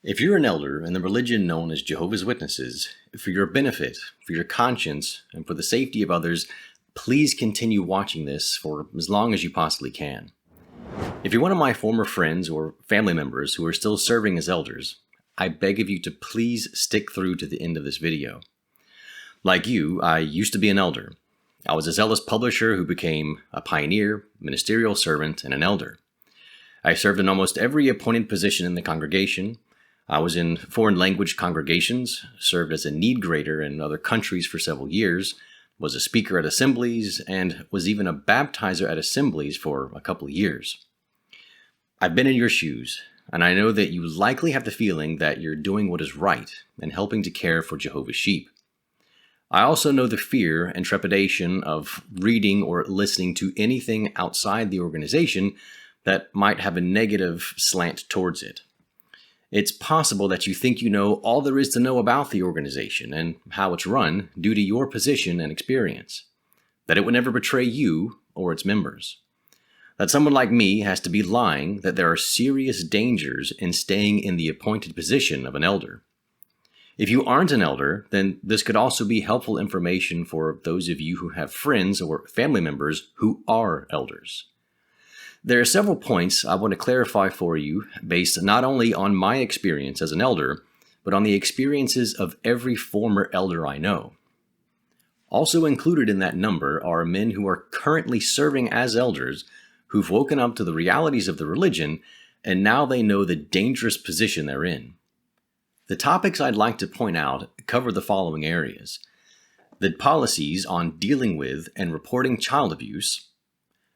If you're an elder in the religion known as Jehovah's Witnesses, for your benefit, for your conscience, and for the safety of others, please continue watching this for as long as you possibly can. If you're one of my former friends or family members who are still serving as elders, I beg of you to please stick through to the end of this video. Like you, I used to be an elder. I was a zealous publisher who became a pioneer, ministerial servant, and an elder. I served in almost every appointed position in the congregation. I was in foreign language congregations, served as a need grader in other countries for several years, was a speaker at assemblies, and was even a baptizer at assemblies for a couple of years. I've been in your shoes, and I know that you likely have the feeling that you're doing what is right and helping to care for Jehovah's sheep. I also know the fear and trepidation of reading or listening to anything outside the organization that might have a negative slant towards it. It's possible that you think you know all there is to know about the organization and how it's run due to your position and experience, that it would never betray you or its members, that someone like me has to be lying, that there are serious dangers in staying in the appointed position of an elder. If you aren't an elder, then this could also be helpful information for those of you who have friends or family members who are elders. There are several points I want to clarify for you based not only on my experience as an elder, but on the experiences of every former elder I know. Also included in that number are men who are currently serving as elders who've woken up to the realities of the religion and now they know the dangerous position they're in. The topics I'd like to point out cover the following areas: the policies on dealing with and reporting child abuse,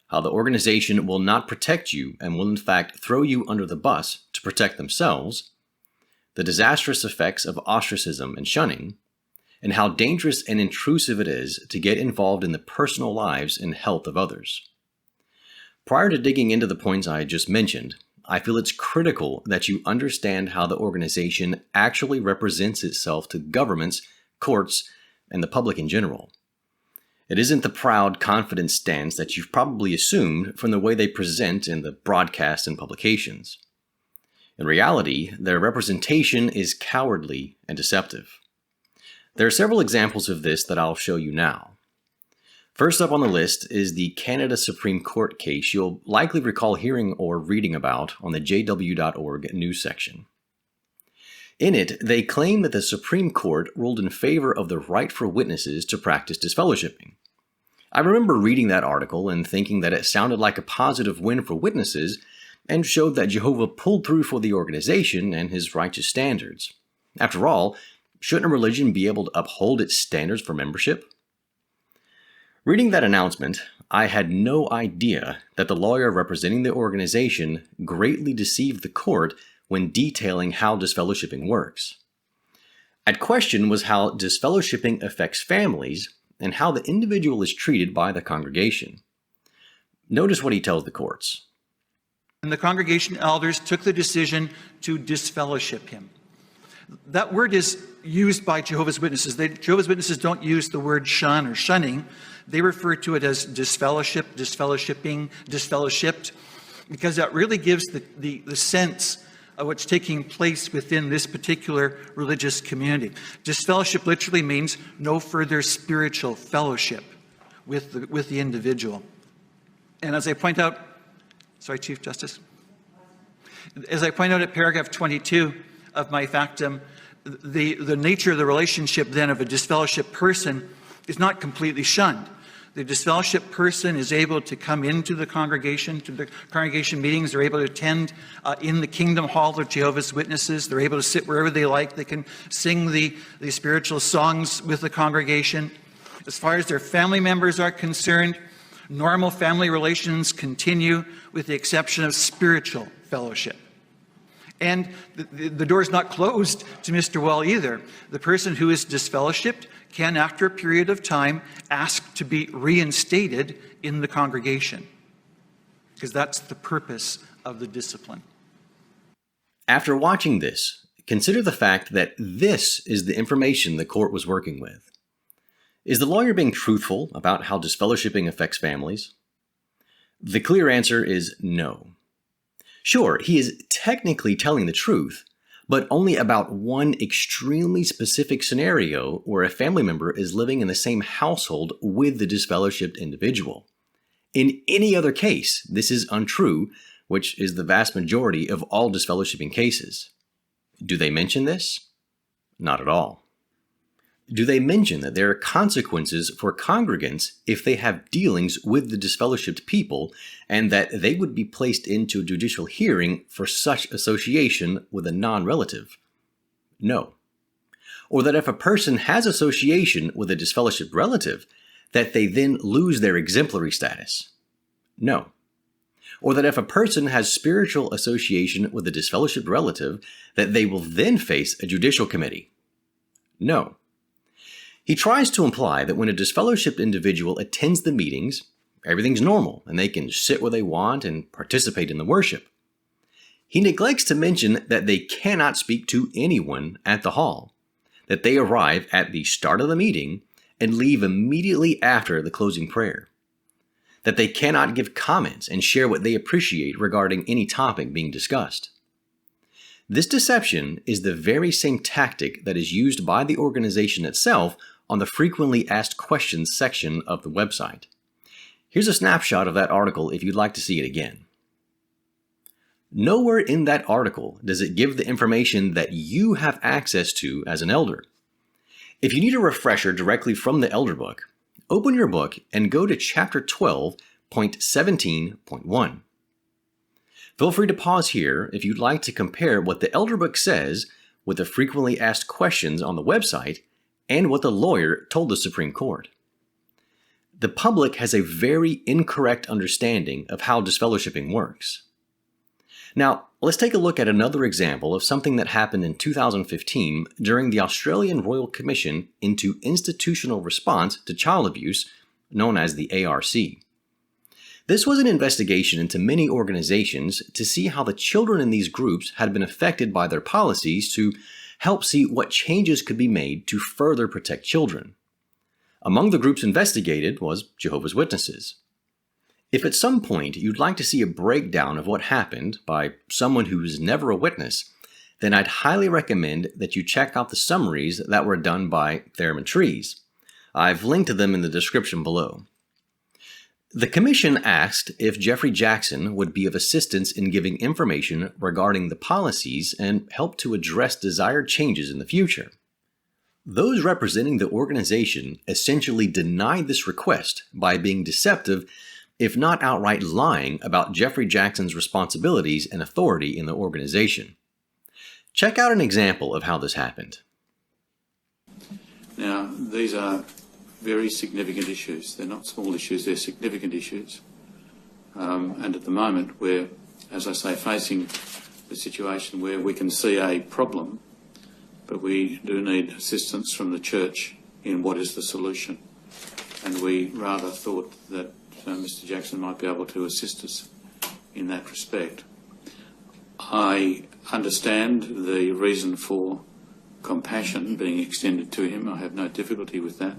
how the organization will not protect you and will in fact throw you under the bus to protect themselves, the disastrous effects of ostracism and shunning, and how dangerous and intrusive it is to get involved in the personal lives and health of others. Prior to digging into the points I just mentioned, I feel it's critical that you understand how the organization actually represents itself to governments, courts, and the public in general. It isn't the proud, confident stance that you've probably assumed from the way they present in the broadcasts and publications. In reality, their representation is cowardly and deceptive. There are several examples of this that I'll show you now. First up on the list is the Canada Supreme Court case you'll likely recall hearing or reading about on the JW.org news section. In it, they claim that the Supreme Court ruled in favor of the right for witnesses to practice disfellowshipping. I remember reading that article and thinking that it sounded like a positive win for witnesses and showed that Jehovah pulled through for the organization and his righteous standards. After all, shouldn't a religion be able to uphold its standards for membership? Reading that announcement, I had no idea that the lawyer representing the organization greatly deceived the court when detailing how disfellowshipping works. At question was how disfellowshipping affects families and how the individual is treated by the congregation. Notice what he tells the courts. And the congregation elders took the decision to disfellowship him. That word is used by Jehovah's Witnesses. Jehovah's Witnesses don't use the word shun or shunning. They refer to it as disfellowship, disfellowshipping, disfellowshipped, because that really gives the sense of what's taking place within this particular religious community. Disfellowship literally means no further spiritual fellowship with the individual. And as I point out, sorry, Chief Justice. As I point out at paragraph 22 of my factum, the nature of the relationship then of a disfellowship person is not completely shunned. The disfellowship person is able to come into the congregation, to the congregation meetings. They're able to attend in the Kingdom Hall of Jehovah's Witnesses. They're able to sit wherever they like. They can sing the spiritual songs with the congregation. As far as their family members are concerned, normal family relations continue with the exception of spiritual fellowship. And the door is not closed to Mr. Well either. The person who is disfellowshipped can, after a period of time, ask to be reinstated in the congregation, because that's the purpose of the discipline. After watching this, consider the fact that this is the information the court was working with. Is the lawyer being truthful about how disfellowshipping affects families? The clear answer is no. Sure, he is technically telling the truth, but only about one extremely specific scenario where a family member is living in the same household with the disfellowshipped individual. In any other case, this is untrue, which is the vast majority of all disfellowshipping cases. Do they mention this? Not at all. Do they mention that there are consequences for congregants if they have dealings with the disfellowshipped people, and that they would be placed into a judicial hearing for such association with a non-relative? No. Or that if a person has association with a disfellowshipped relative, that they then lose their exemplary status? No. Or that if a person has spiritual association with a disfellowshipped relative, that they will then face a judicial committee? No. He tries to imply that when a disfellowshipped individual attends the meetings, everything's normal and they can sit where they want and participate in the worship. He neglects to mention that they cannot speak to anyone at the hall, that they arrive at the start of the meeting and leave immediately after the closing prayer, that they cannot give comments and share what they appreciate regarding any topic being discussed. This deception is the very same tactic that is used by the organization itself on the frequently asked questions section of the website. Here's a snapshot of that article if you'd like to see it again. Nowhere in that article does it give the information that you have access to as an elder. If you need a refresher directly from the elder book, open your book and go to chapter 12.17.1. Feel free to pause here if you'd like to compare what the elder book says with the frequently asked questions on the website and what the lawyer told the Supreme Court. The public has a very incorrect understanding of how disfellowshipping works. Now, let's take a look at another example of something that happened in 2015 during the Australian Royal Commission into Institutional Response to Child Abuse, known as the ARC. This was an investigation into many organizations to see how the children in these groups had been affected by their policies to help see what changes could be made to further protect children. Among the groups investigated was Jehovah's Witnesses. If at some point you'd like to see a breakdown of what happened by someone who's never a witness, then I'd highly recommend that you check out the summaries that were done by Theramin. I've linked to them in the description below. The commission asked if Jeffrey Jackson would be of assistance in giving information regarding the policies and help to address desired changes in the future. Those representing the organization essentially denied this request by being deceptive, if not outright lying, about Jeffrey Jackson's responsibilities and authority in the organization. Check out an example of how this happened. Now, these are very significant issues. They're not small issues, they're significant issues. And at the moment we're, as I say, facing the situation where we can see a problem, but we do need assistance from the church in what is the solution. And we rather thought that Mr. Jackson might be able to assist us in that respect. I understand the reason for compassion being extended to him. I have no difficulty with that.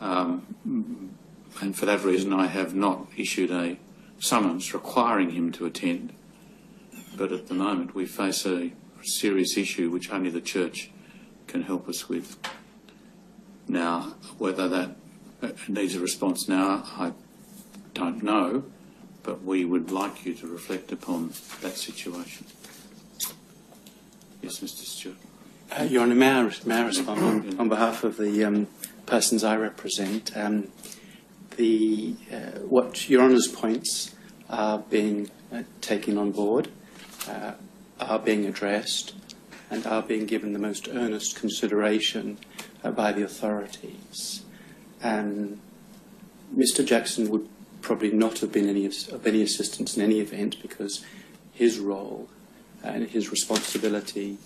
And for that reason I have not issued a summons requiring him to attend. But at the moment we face a serious issue which only the church can help us with. Now, whether that needs a response now, I don't know, but we would like you to reflect upon that situation. Yes, Mr. Stewart. Your Honour, may I respond on behalf of the persons I represent? What Your Honour's points are being taken on board, are being addressed, and are being given the most earnest consideration by the authorities. Mr. Jackson would probably not have been of any assistance in any event, because his role and his responsibility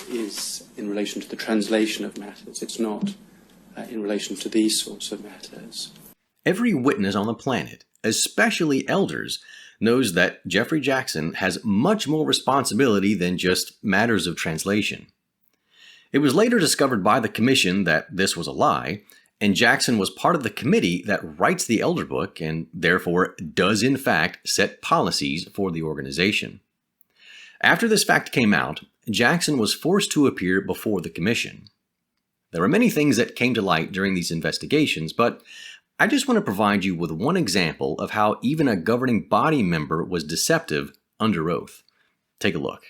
is in relation to the translation of matters. It's not in relation to these sorts of matters. Every witness on the planet, especially elders, knows that Jeffrey Jackson has much more responsibility than just matters of translation. It was later discovered by the commission that this was a lie, and Jackson was part of the committee that writes the Elder Book and therefore does in fact set policies for the organization. After this fact came out, Jackson was forced to appear before the commission. There were many things that came to light during these investigations, but I just want to provide you with one example of how even a governing body member was deceptive under oath. Take a look.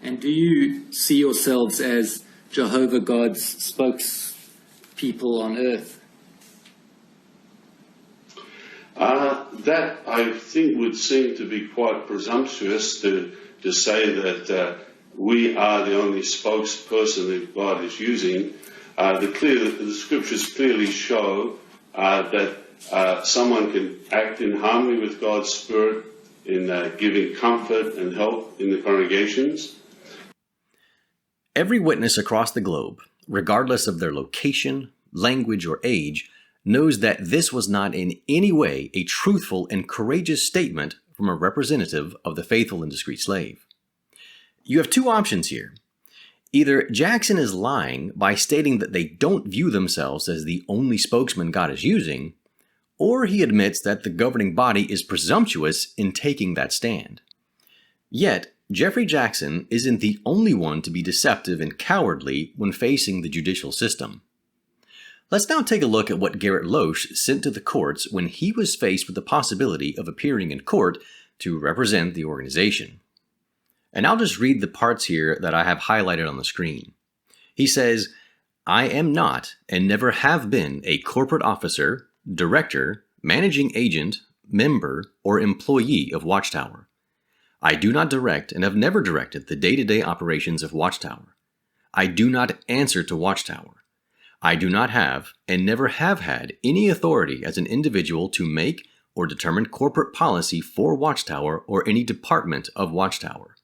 And do you see yourselves as Jehovah God's spokespeople on earth? That, I think, would seem to be quite presumptuous to say that we are the only spokesperson that God is using. The scriptures clearly show that someone can act in harmony with God's Spirit in giving comfort and help in the congregations. Every witness across the globe, regardless of their location, language, or age, knows that this was not in any way a truthful and courageous statement from a representative of the faithful and discreet slave. You have two options here. Either Jackson is lying by stating that they don't view themselves as the only spokesman God is using, or he admits that the governing body is presumptuous in taking that stand. Yet, Jeffrey Jackson isn't the only one to be deceptive and cowardly when facing the judicial system. Let's now take a look at what Gerrit Losch sent to the courts when he was faced with the possibility of appearing in court to represent the organization. And I'll just read the parts here that I have highlighted on the screen. He says, "I am not and never have been a corporate officer, director, managing agent, member, or employee of Watchtower. I do not direct and have never directed the day-to-day operations of Watchtower. I do not answer to Watchtower. I do not have and never have had any authority as an individual to make or determine corporate policy for Watchtower or any department of Watchtower.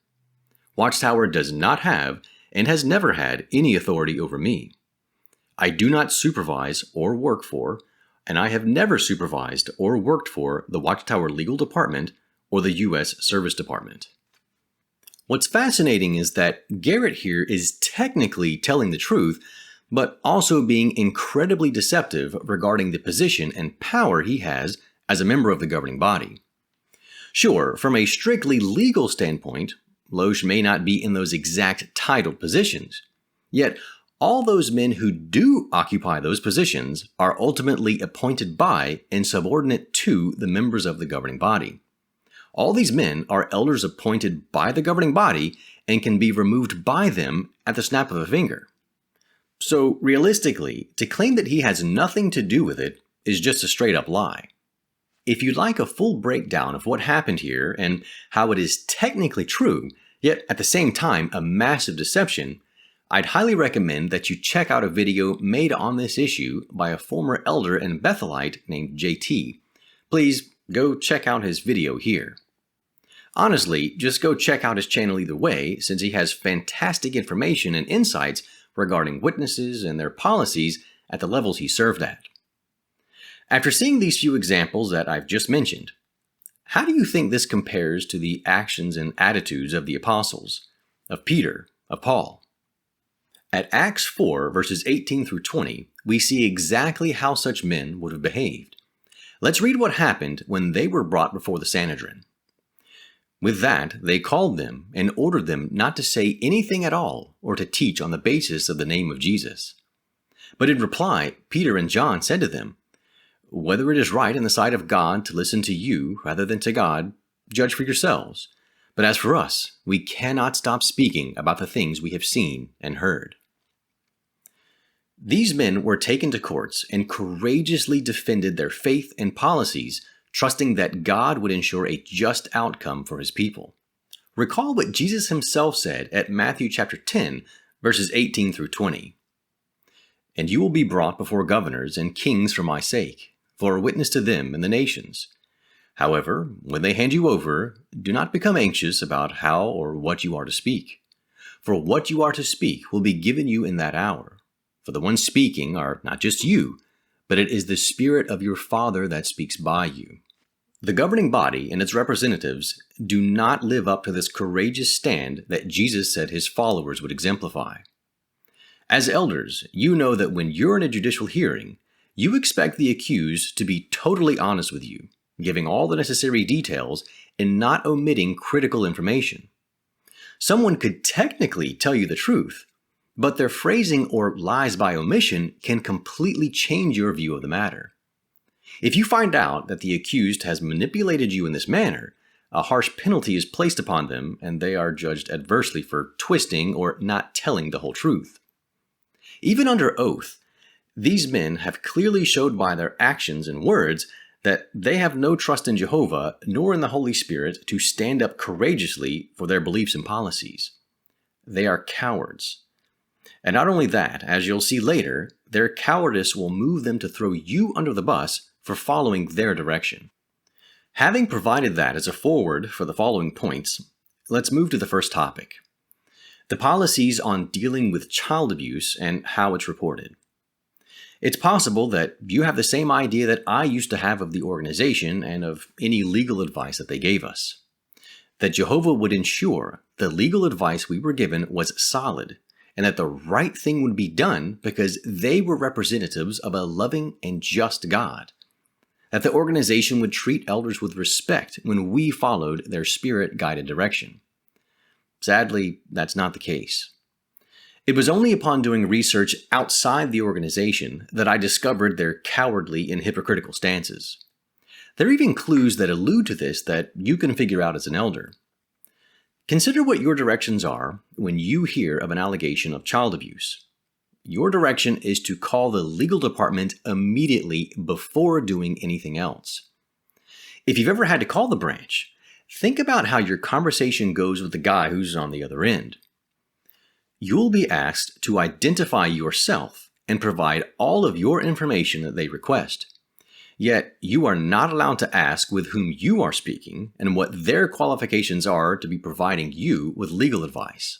Watchtower does not have and has never had any authority over me. I do not supervise or work for, and I have never supervised or worked for the Watchtower Legal Department or the U.S. Service Department." What's fascinating is that Gerrit here is technically telling the truth, but also being incredibly deceptive regarding the position and power he has as a member of the governing body. Sure, from a strictly legal standpoint, Losch may not be in those exact titled positions. Yet, all those men who do occupy those positions are ultimately appointed by and subordinate to the members of the governing body. All these men are elders appointed by the governing body and can be removed by them at the snap of a finger. So, realistically, to claim that he has nothing to do with it is just a straight-up lie. If you'd like a full breakdown of what happened here and how it is technically true, yet at the same time a massive deception, I'd highly recommend that you check out a video made on this issue by a former elder and Bethelite named JT. Please go check out his video here. Honestly, just go check out his channel either way, since he has fantastic information and insights regarding witnesses and their policies at the levels he served at. After seeing these few examples that I've just mentioned, how do you think this compares to the actions and attitudes of the apostles, of Peter, of Paul? At Acts 4, verses 18 through 20, we see exactly how such men would have behaved. Let's read what happened when they were brought before the Sanhedrin. With that, they called them and ordered them not to say anything at all or to teach on the basis of the name of Jesus. But in reply, Peter and John said to them, "Whether it is right in the sight of God to listen to you rather than to God, judge for yourselves. But as for us, we cannot stop speaking about the things we have seen and heard." These men were taken to courts and courageously defended their faith and policies, trusting that God would ensure a just outcome for his people. Recall what Jesus himself said at Matthew chapter 10, verses 18 through 20. "And you will be brought before governors and kings for my sake, for a witness to them and the nations. However, when they hand you over, do not become anxious about how or what you are to speak. For what you are to speak will be given you in that hour. For the ones speaking are not just you, but it is the Spirit of your Father that speaks by you." The governing body and its representatives do not live up to this courageous stand that Jesus said his followers would exemplify. As elders, you know that when you're in a judicial hearing, you expect the accused to be totally honest with you, giving all the necessary details and not omitting critical information. Someone could technically tell you the truth, but their phrasing or lies by omission can completely change your view of the matter. If you find out that the accused has manipulated you in this manner, a harsh penalty is placed upon them and they are judged adversely for twisting or not telling the whole truth. Even under oath, these men have clearly showed by their actions and words that they have no trust in Jehovah nor in the Holy Spirit to stand up courageously for their beliefs and policies. They are cowards. And not only that, as you'll see later, their cowardice will move them to throw you under the bus for following their direction. Having provided that as a foreword for the following points, let's move to the first topic: the policies on dealing with child abuse and how it's reported. It's possible that you have the same idea that I used to have of the organization and of any legal advice that they gave us. That Jehovah would ensure the legal advice we were given was solid and that the right thing would be done because they were representatives of a loving and just God. That the organization would treat elders with respect when we followed their spirit-guided direction. Sadly, that's not the case. It was only upon doing research outside the organization that I discovered their cowardly and hypocritical stances. There are even clues that allude to this that you can figure out as an elder. Consider what your directions are when you hear of an allegation of child abuse. Your direction is to call the legal department immediately before doing anything else. If you've ever had to call the branch, think about how your conversation goes with the guy who's on the other end. You'll be asked to identify yourself and provide all of your information that they request. Yet, you are not allowed to ask with whom you are speaking and what their qualifications are to be providing you with legal advice.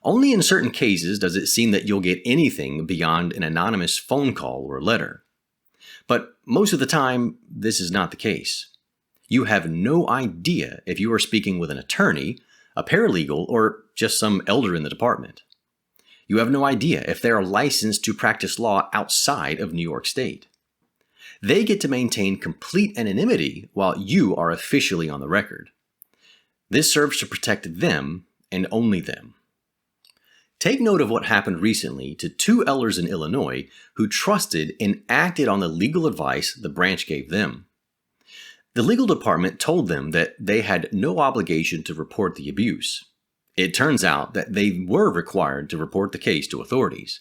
Only in certain cases does it seem that you'll get anything beyond an anonymous phone call or letter. But most of the time, this is not the case. You have no idea if you are speaking with an attorney, a paralegal, or just some elder in the department. You have no idea if they are licensed to practice law outside of New York State. They get to maintain complete anonymity while you are officially on the record. This serves to protect them and only them. Take note of what happened recently to two elders in Illinois who trusted and acted on the legal advice the branch gave them. The legal department told them that they had no obligation to report the abuse. It turns out that they were required to report the case to authorities.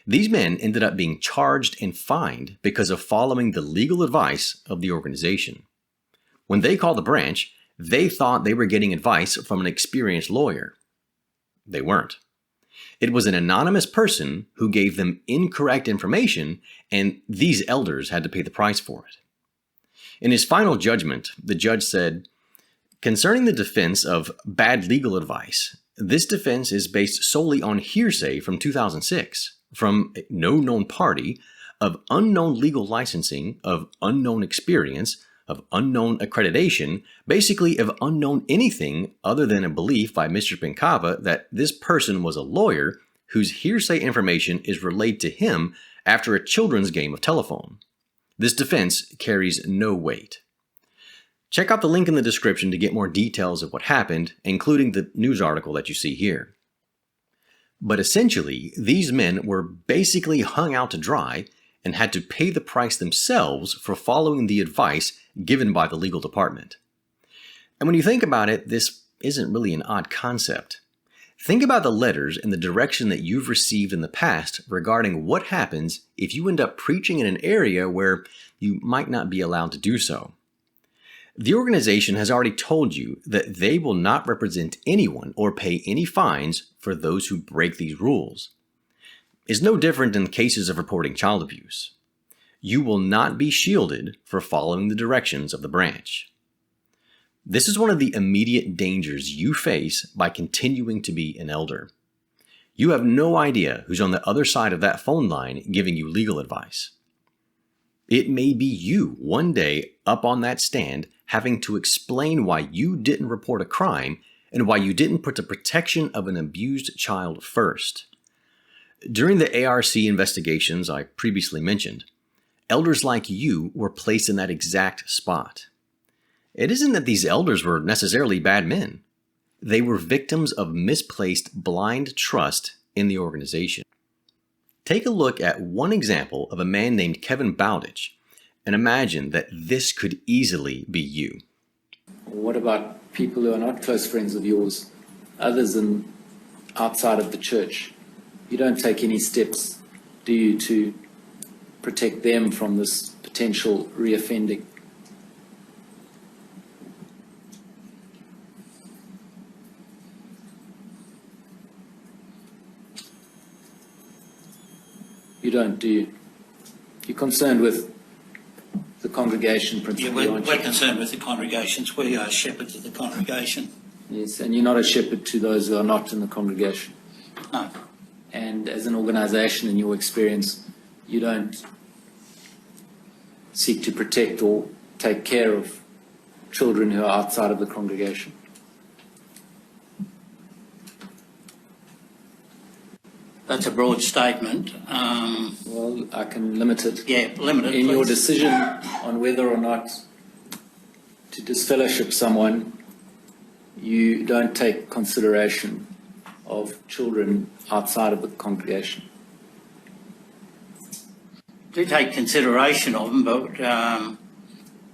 These men ended up being charged and fined because of following the legal advice of the organization. When they called the branch, they thought they were getting advice from an experienced lawyer. They weren't. It was an anonymous person who gave them incorrect information, and these elders had to pay the price for it. In his final judgment, the judge said, "Concerning the defense of bad legal advice, this defense is based solely on hearsay from 2006, from no known party, of unknown legal licensing, of unknown experience, of unknown accreditation, basically of unknown anything other than a belief by Mr. Pincava that this person was a lawyer whose hearsay information is relayed to him after a children's game of telephone. This defense carries no weight." Check out the link in the description to get more details of what happened, including the news article that you see here. But essentially, these men were basically hung out to dry and had to pay the price themselves for following the advice given by the legal department. And when you think about it, this isn't really an odd concept. Think about the letters and the direction that you've received in the past regarding what happens if you end up preaching in an area where you might not be allowed to do so. The organization has already told you that they will not represent anyone or pay any fines for those who break these rules. It's no different in cases of reporting child abuse. You will not be shielded for following the directions of the branch. This is one of the immediate dangers you face by continuing to be an elder. You have no idea who's on the other side of that phone line giving you legal advice. It may be you one day up on that stand having to explain why you didn't report a crime and why you didn't put the protection of an abused child first. During the ARC investigations I previously mentioned, elders like you were placed in that exact spot. It isn't that these elders were necessarily bad men. They were victims of misplaced blind trust in the organization. Take a look at one example of a man named Kevin Bowditch and imagine that this could easily be you. What about people who are not close friends of yours, others outside of the church? You don't take any steps, do you, to protect them from this potential reoffending? You don't, do you? You're concerned with the congregation principally, Yeah, aren't we're you? concerned with the congregations. We are shepherds of the congregation. Yes, and you're not a shepherd to those who are not in the congregation. No. And as an organisation, in your experience, you don't seek to protect or take care of children who are outside of the congregation. That's a broad statement. Well, I can limit it. Yeah, limited. In your please. decision on whether or not to disfellowship someone, you don't take consideration of children outside of the congregation. Do take consideration of them, but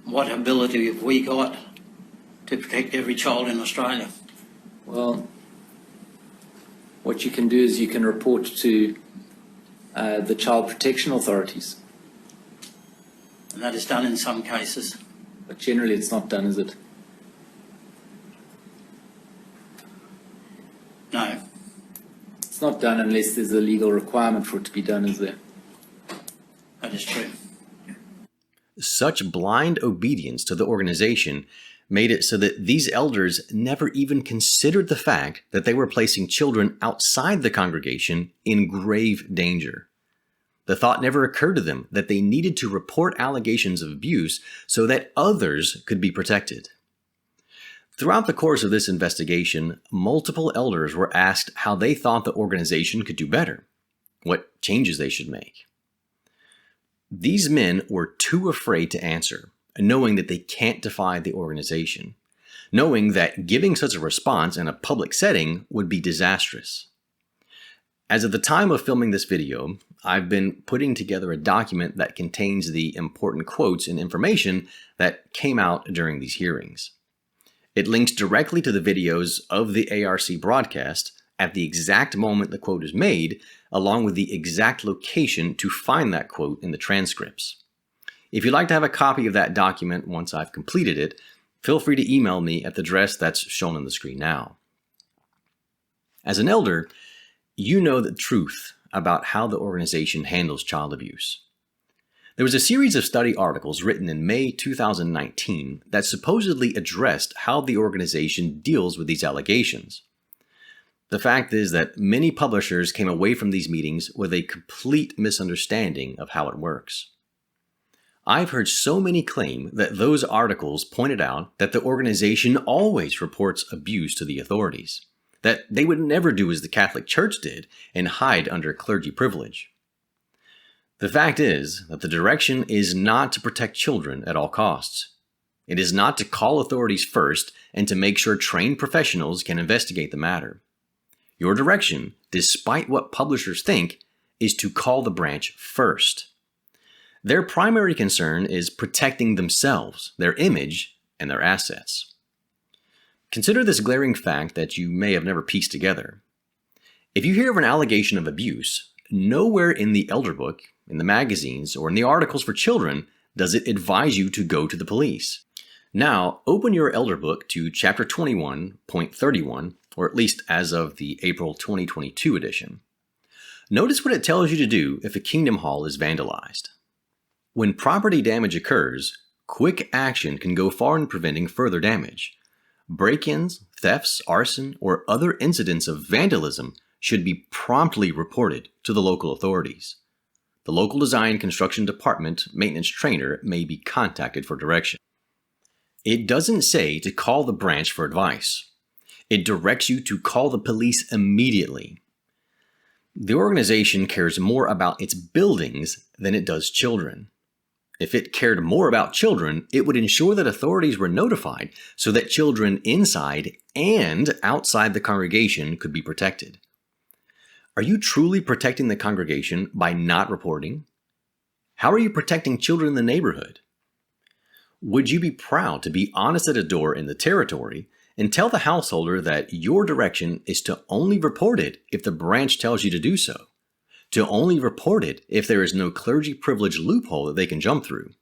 what ability have we got to protect every child in Australia? Well, what you can do is you can report to the child protection authorities, And that is done in some cases. but generally it's not done, is it? No. It's not done unless there's a legal requirement for it to be done, is there? That is true. Such blind obedience to the organization made it so that these elders never even considered the fact that they were placing children outside the congregation in grave danger. The thought never occurred to them that they needed to report allegations of abuse so that others could be protected. Throughout the course of this investigation, multiple elders were asked how they thought the organization could do better, what changes they should make. These men were too afraid to answer, knowing that they can't defy the organization, knowing that giving such a response in a public setting would be disastrous. As of the time of filming this video, I've been putting together a document that contains the important quotes and information that came out during these hearings. It links directly to the videos of the ARC broadcast at the exact moment the quote is made, along with the exact location to find that quote in the transcripts. If you'd like to have a copy of that document once I've completed it, feel free to email me at the address that's shown on the screen now. As an elder, you know the truth about how the organization handles child abuse. There was a series of study articles written in May 2019 that supposedly addressed how the organization deals with these allegations. The fact is that many publishers came away from these meetings with a complete misunderstanding of how it works. I've heard so many claim that those articles pointed out that the organization always reports abuse to the authorities, that they would never do as the Catholic Church did and hide under clergy privilege. The fact is that the direction is not to protect children at all costs. It is not to call authorities first and to make sure trained professionals can investigate the matter. Your direction, despite what publishers think, is to call the branch first. Their primary concern is protecting themselves, their image, and their assets. Consider this glaring fact that you may have never pieced together. If you hear of an allegation of abuse, nowhere in the elder book, in the magazines, or in the articles for children does it advise you to go to the police. Now, open your elder book to chapter 21.31, or at least as of the April 2022 edition. Notice what it tells you to do if a kingdom hall is vandalized. When property damage occurs, quick action can go far in preventing further damage. Break-ins, thefts, arson, or other incidents of vandalism should be promptly reported to the local authorities. The local design construction department maintenance trainer may be contacted for direction. It doesn't say to call the branch for advice. It directs you to call the police immediately. The organization cares more about its buildings than it does children. If it cared more about children, it would ensure that authorities were notified so that children inside and outside the congregation could be protected. Are you truly protecting the congregation by not reporting? How are you protecting children in the neighborhood? Would you be proud to be honest at a door in the territory and tell the householder that your direction is to only report it if the branch tells you to do so, to only report it if there is no clergy privilege loophole that they can jump through,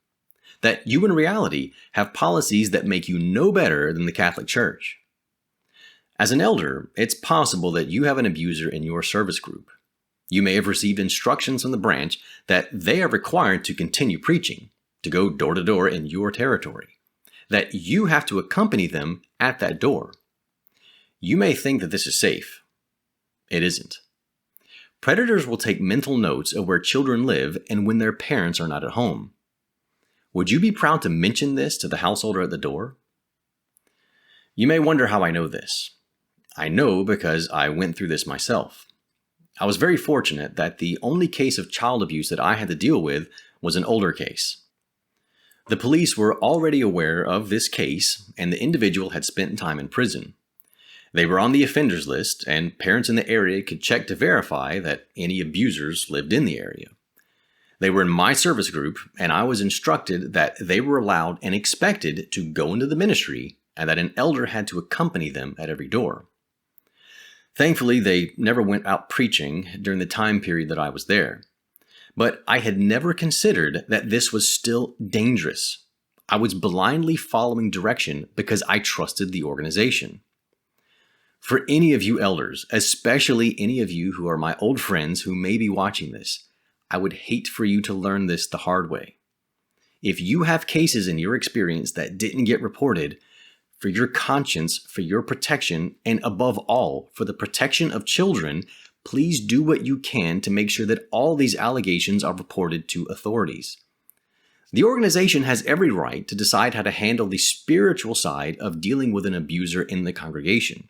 that you in reality have policies that make you no better than the Catholic Church? As an elder, it's possible that you have an abuser in your service group. You may have received instructions from the branch that they are required to continue preaching, to go door to door in your territory, that you have to accompany them at that door. You may think that this is safe. It isn't. Predators will take mental notes of where children live and when their parents are not at home. Would you be proud to mention this to the householder at the door? You may wonder how I know this. I know because I went through this myself. I was very fortunate that the only case of child abuse that I had to deal with was an older case. The police were already aware of this case, and the individual had spent time in prison. They were on the offenders list, and parents in the area could check to verify that any abusers lived in the area. They were in my service group, and I was instructed that they were allowed and expected to go into the ministry, and that an elder had to accompany them at every door. Thankfully, they never went out preaching during the time period that I was there. But I had never considered that this was still dangerous. I was blindly following direction because I trusted the organization. For any of you elders, especially any of you who are my old friends who may be watching this, I would hate for you to learn this the hard way. If you have cases in your experience that didn't get reported, for your conscience, for your protection, and above all, for the protection of children, please do what you can to make sure that all these allegations are reported to authorities. The organization has every right to decide how to handle the spiritual side of dealing with an abuser in the congregation.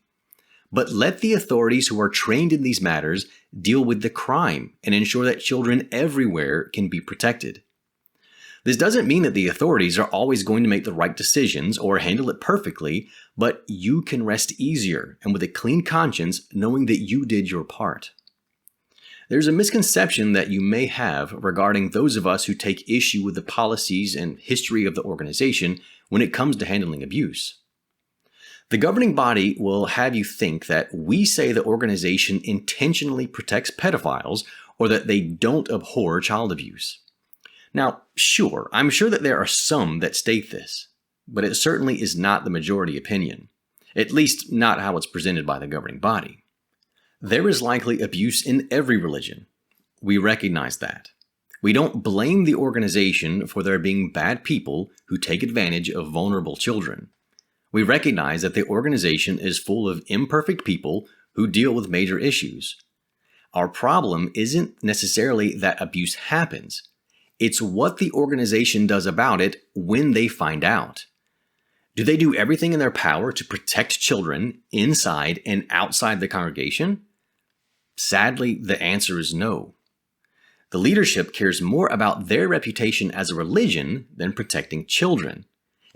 But let the authorities who are trained in these matters deal with the crime and ensure that children everywhere can be protected. This doesn't mean that the authorities are always going to make the right decisions or handle it perfectly, but you can rest easier and with a clean conscience knowing that you did your part. There's a misconception that you may have regarding those of us who take issue with the policies and history of the organization when it comes to handling abuse. The governing body will have you think that we say the organization intentionally protects pedophiles or that they don't abhor child abuse. Now, sure, I'm sure that there are some that state this, but it certainly is not the majority opinion, at least not how it's presented by the governing body. There is likely abuse in every religion. We recognize that. We don't blame the organization for there being bad people who take advantage of vulnerable children. We recognize that the organization is full of imperfect people who deal with major issues. Our problem isn't necessarily that abuse happens. It's what the organization does about it when they find out. Do they do everything in their power to protect children inside and outside the congregation? Sadly, the answer is no. The leadership cares more about their reputation as a religion than protecting children.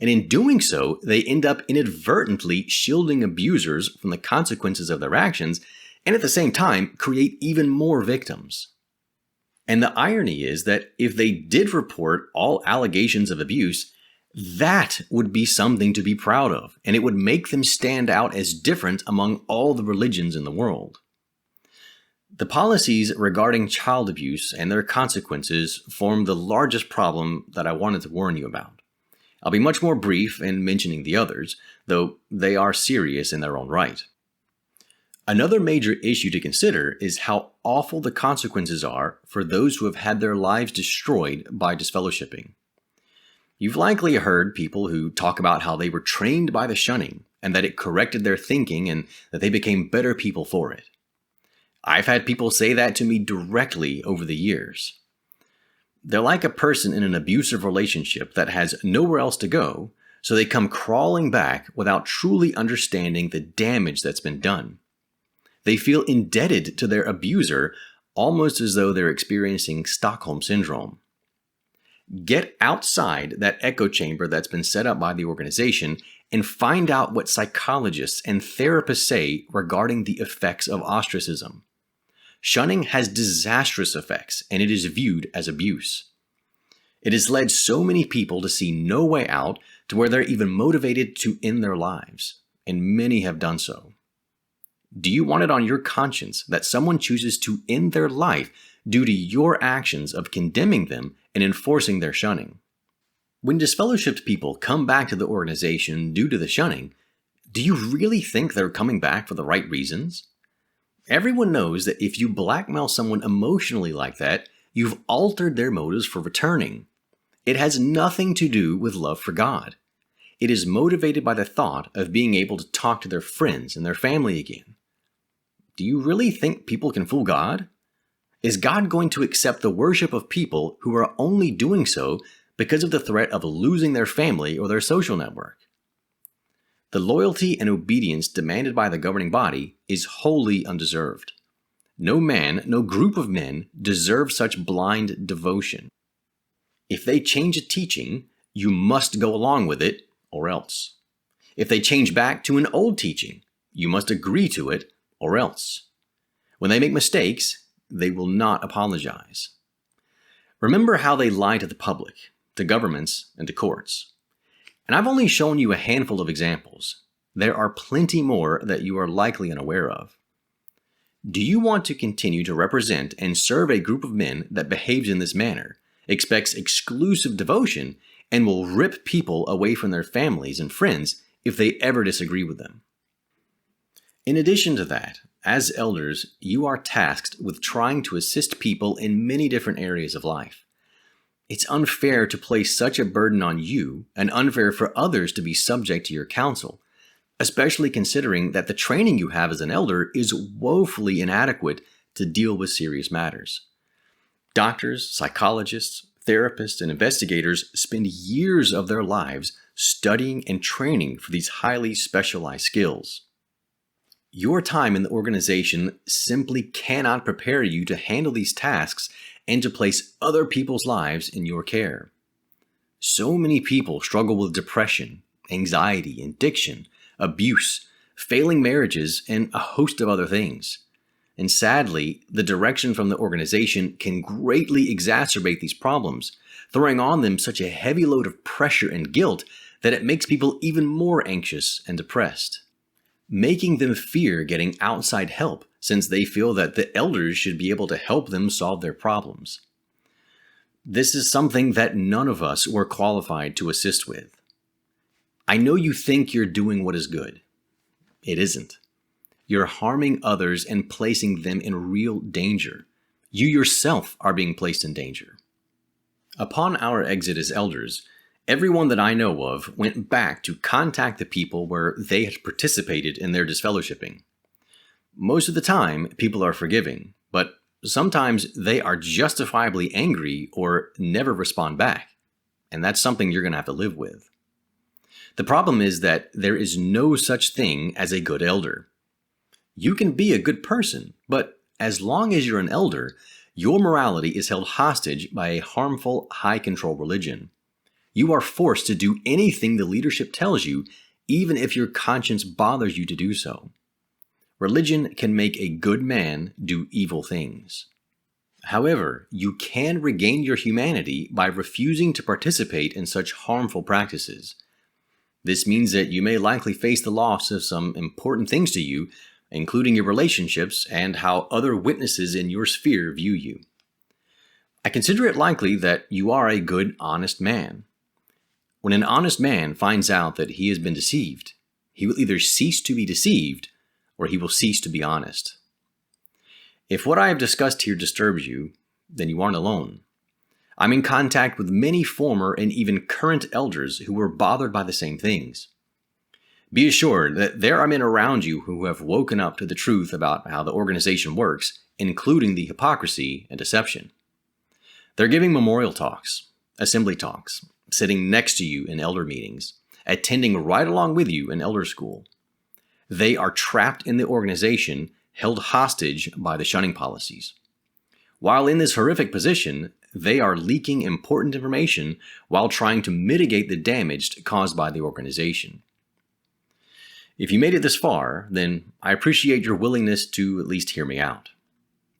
And in doing so, they end up inadvertently shielding abusers from the consequences of their actions and at the same time create even more victims. And the irony is that if they did report all allegations of abuse, that would be something to be proud of, and it would make them stand out as different among all the religions in the world. The policies regarding child abuse and their consequences form the largest problem that I wanted to warn you about. I'll be much more brief in mentioning the others, though they are serious in their own right. Another major issue to consider is how awful the consequences are for those who have had their lives destroyed by disfellowshipping. You've likely heard people who talk about how they were trained by the shunning and that it corrected their thinking and that they became better people for it. I've had people say that to me directly over the years. They're like a person in an abusive relationship that has nowhere else to go, so they come crawling back without truly understanding the damage that's been done. They feel indebted to their abuser almost as though they're experiencing Stockholm Syndrome. Get outside that echo chamber that's been set up by the organization and find out what psychologists and therapists say regarding the effects of ostracism. Shunning has disastrous effects, and it is viewed as abuse. It has led so many people to see no way out to where they're even motivated to end their lives, and many have done so. Do you want it on your conscience that someone chooses to end their life due to your actions of condemning them and enforcing their shunning? When disfellowshipped people come back to the organization due to the shunning, do you really think they're coming back for the right reasons? Everyone knows that if you blackmail someone emotionally like that, you've altered their motives for returning. It has nothing to do with love for God. It is motivated by the thought of being able to talk to their friends and their family again. Do you really think people can fool God? Is God going to accept the worship of people who are only doing so because of the threat of losing their family or their social network? The loyalty and obedience demanded by the governing body is wholly undeserved. No man, no group of men deserve such blind devotion. If they change a teaching, you must go along with it, or else. If they change back to an old teaching, you must agree to it, or else. When they make mistakes, they will not apologize. Remember how they lie to the public, to governments, and to courts. And I've only shown you a handful of examples. There are plenty more that you are likely unaware of. Do you want to continue to represent and serve a group of men that behaves in this manner, expects exclusive devotion, and will rip people away from their families and friends if they ever disagree with them? In addition to that, as elders, you are tasked with trying to assist people in many different areas of life. It's unfair to place such a burden on you and unfair for others to be subject to your counsel, especially considering that the training you have as an elder is woefully inadequate to deal with serious matters. Doctors, psychologists, therapists, and investigators spend years of their lives studying and training for these highly specialized skills. Your time in the organization simply cannot prepare you to handle these tasks and to place other people's lives in your care. So many people struggle with depression, anxiety, addiction, abuse, failing marriages, and a host of other things. And sadly, the direction from the organization can greatly exacerbate these problems, throwing on them such a heavy load of pressure and guilt that it makes people even more anxious and depressed, making them fear getting outside help since they feel that the elders should be able to help them solve their problems. This is something that none of us were qualified to assist with. I know you think you're doing what is good. It isn't. You're harming others and placing them in real danger. You yourself are being placed in danger. Upon our exit as elders, everyone that I know of went back to contact the people where they had participated in their disfellowshipping. Most of the time, people are forgiving, but sometimes they are justifiably angry or never respond back, and that's something you're going to have to live with. The problem is that there is no such thing as a good elder. You can be a good person, but as long as you're an elder, your morality is held hostage by a harmful, high-control religion. You are forced to do anything the leadership tells you, even if your conscience bothers you to do so. Religion can make a good man do evil things. However, you can regain your humanity by refusing to participate in such harmful practices. This means that you may likely face the loss of some important things to you, including your relationships and how other witnesses in your sphere view you. I consider it likely that you are a good, honest man. When an honest man finds out that he has been deceived, he will either cease to be deceived or he will cease to be honest. If what I have discussed here disturbs you, then you aren't alone. I'm in contact with many former and even current elders who were bothered by the same things. Be assured that there are men around you who have woken up to the truth about how the organization works, including the hypocrisy and deception. They're giving memorial talks, assembly talks, sitting next to you in elder meetings, attending right along with you in elder school. They are trapped in the organization, held hostage by the shunning policies. While in this horrific position, they are leaking important information while trying to mitigate the damage caused by the organization. If you made it this far, then I appreciate your willingness to at least hear me out.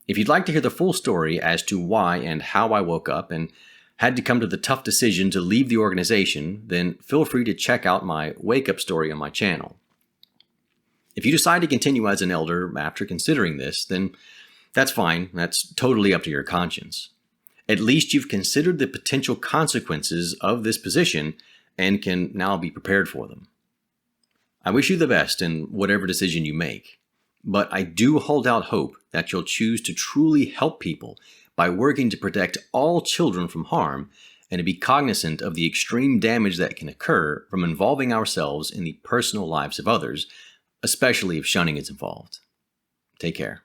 If you'd like to hear the full story as to why and how I woke up and had to come to the tough decision to leave the organization, then feel free to check out my wake-up story on my channel. If you decide to continue as an elder after considering this, then that's fine. That's totally up to your conscience. At least you've considered the potential consequences of this position and can now be prepared for them. I wish you the best in whatever decision you make, but I do hold out hope that you'll choose to truly help people by working to protect all children from harm and to be cognizant of the extreme damage that can occur from involving ourselves in the personal lives of others, especially if shunning is involved. Take care.